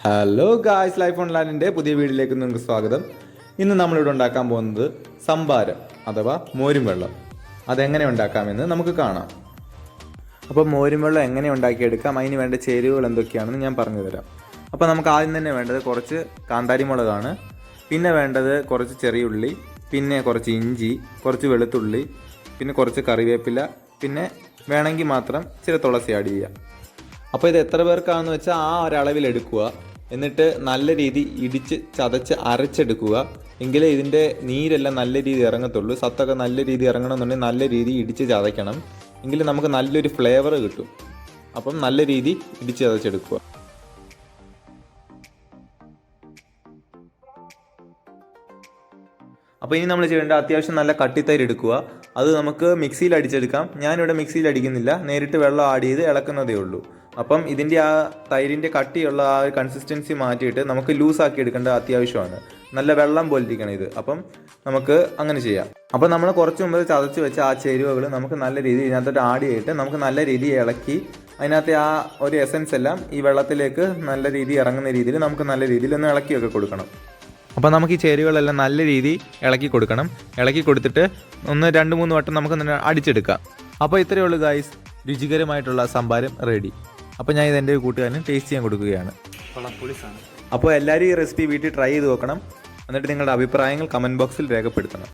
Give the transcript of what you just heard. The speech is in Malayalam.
ഹലോ ഗായ്സ്, ലൈഫ് ഓൺ ലാൻഡിൻ്റെ പുതിയ വീഡിയോയിലേക്ക് നിങ്ങൾക്ക് സ്വാഗതം. ഇന്ന് നമ്മളിവിടെ ഉണ്ടാക്കാൻ പോകുന്നത് സംഭാരം അഥവാ മോരും വെള്ളം. അതെങ്ങനെ ഉണ്ടാക്കാമെന്ന് നമുക്ക് കാണാം. അപ്പോൾ മോരും വെള്ളം എങ്ങനെ ഉണ്ടാക്കിയെടുക്കാം, അതിന് വേണ്ട ചേരുവകൾ എന്തൊക്കെയാണെന്ന് ഞാൻ പറഞ്ഞു തരാം. അപ്പോൾ നമുക്ക് ആദ്യം തന്നെ വേണ്ടത് കുറച്ച് കാന്താരി മുളകാണ്, പിന്നെ വേണ്ടത് കുറച്ച് ചെറിയുള്ളി, പിന്നെ കുറച്ച് ഇഞ്ചി, കുറച്ച് വെളുത്തുള്ളി, പിന്നെ കുറച്ച് കറിവേപ്പില, പിന്നെ വേണമെങ്കിൽ മാത്രം ചില തുളസി ആഡ് ചെയ്യുക. അപ്പോൾ ഇത് എത്ര പേർക്കാണെന്ന് വെച്ചാൽ ആ ഒരളവിൽ എടുക്കുക. എന്നിട്ട് നല്ല രീതി ഇടിച്ച് ചതച്ച് അരച്ചെടുക്കുക. എങ്കിലേ ഇതിൻ്റെ നീരെല്ലാം നല്ല രീതി ഇറങ്ങത്തുള്ളൂ. സത്തൊക്കെ നല്ല രീതി ഇറങ്ങണമെന്നുണ്ടെങ്കിൽ നല്ല രീതി ഇടിച്ച് ചതയ്ക്കണം. എങ്കിൽ നമുക്ക് നല്ലൊരു ഫ്ലേവർ കിട്ടും. അപ്പം നല്ല രീതി ഇടിച്ച് ചതച്ചെടുക്കുക. അപ്പോൾ ഇനി നമ്മൾ ചെയ്യേണ്ട, അത്യാവശ്യം നല്ല കട്ടിത്തൈര് എടുക്കുക. അത് നമുക്ക് മിക്സിയിൽ അടിച്ചെടുക്കാം. ഞാനിവിടെ മിക്സിയിൽ അടിക്കുന്നില്ല, നേരിട്ട് വെള്ളം ആഡ് ചെയ്ത് ഇളക്കുന്നതേ ഉള്ളൂ. അപ്പം ഇതിൻ്റെ ആ തൈരിൻ്റെ കട്ടിയുള്ള ആ ഒരു കൺസിസ്റ്റൻസി മാറ്റിയിട്ട് നമുക്ക് ലൂസാക്കി എടുക്കേണ്ടത് അത്യാവശ്യമാണ്. നല്ല വെള്ളം പോലിരിക്കണം ഇത്. അപ്പം നമുക്ക് അങ്ങനെ ചെയ്യാം. അപ്പോൾ നമ്മൾ കുറച്ച് മുമ്പ് ചതച്ച് വെച്ച ആ ചേരുവകൾ നമുക്ക് നല്ല രീതിയിൽ ഇതിനകത്തോട്ട് ആഡ് ചെയ്തിട്ട് നമുക്ക് നല്ല രീതിയിൽ ഇളക്കി, അതിനകത്തെ ആ ഒരു എസൻസ് എല്ലാം ഈ വെള്ളത്തിലേക്ക് നല്ല രീതിയിൽ ഇറങ്ങുന്ന രീതിയിൽ നമുക്ക് നല്ല രീതിയിൽ ഒന്ന് ഇളക്കിയൊക്കെ കൊടുക്കണം. അപ്പോൾ നമുക്ക് ഈ ചേരുവകളെല്ലാം നല്ല രീതിയിൽ ഇളക്കി കൊടുക്കണം. ഇളക്കി കൊടുത്തിട്ട് 2-3 വട്ടം നമുക്ക് അടിച്ചെടുക്കാം. അപ്പോൾ ഇത്രയേ ഉള്ളൂ ഗായ്സ്, രുചികരമായിട്ടുള്ള സംഭാരം റെഡി. അപ്പോൾ ഞാൻ ഇതെൻ്റെ കൂട്ടുകാരന് ടേസ്റ്റ് ചെയ്യാൻ കൊടുക്കുകയാണ്. അപ്പോൾ എല്ലാവരും ഈ റെസിപ്പി വീട്ടിൽ ട്രൈ ചെയ്ത് നോക്കണം. എന്നിട്ട് നിങ്ങളുടെ അഭിപ്രായങ്ങൾ കമൻറ്റ് ബോക്സിൽ രേഖപ്പെടുത്തണം.